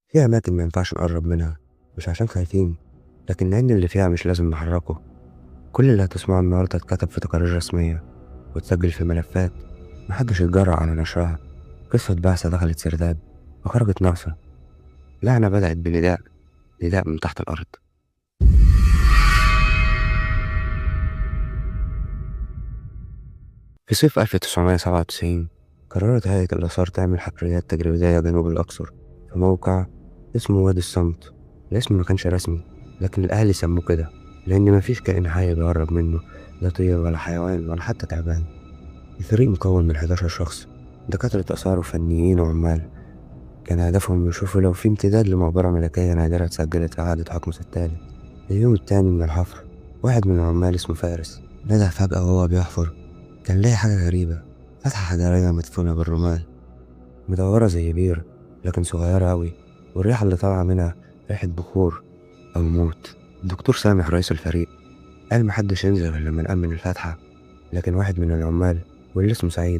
في أماكن ما ينفعش نقرب منها، مش عشان خايفين، لكن لأن اللي فيها مش لازم نحركه. كل اللي هتسمعه النهاردة اتكتب في تقارير رسمية واتسجل في ملفات، محدش اتجرأ على نشرها. قصة بعثة دخلت سرداب وخرجت ناقصة. لعنة بدأت بنداء، نداء من تحت الأرض. في صيف 1997 قررت هيئة الآثار تعمل حفريات تجريبية جنوب الأقصر في موقع اسمه وادي الصمت. الاسم ما كانش رسمي، لكن الأهل سموه كده لأن مفيش كائن حي بيقرب منه، لا طير ولا حيوان ولا حتى تعبان. الفريق مكون من 11 شخص، دكاترة آثار وفنيين وعمال. كان هدفهم يشوفوا لو في امتداد لمقبرة ملكية نادرة اتسجلت في عقد حكم التالي. اليوم التاني من الحفر، واحد من العمال اسمه فارس بدأ فجأة وهو بيحفر. كان لاقي حاجة غريبة، فتحة حجرية مدفونة بالرمال، مدورة زي بير لكن صغيرة أوي، والريحة اللي طالعة منها ريحة بخور أو موت. الدكتور سامح رئيس الفريق قال محدش ينزل غير لما نأمن الفتحة، لكن واحد من العمال واللي اسمه سعيد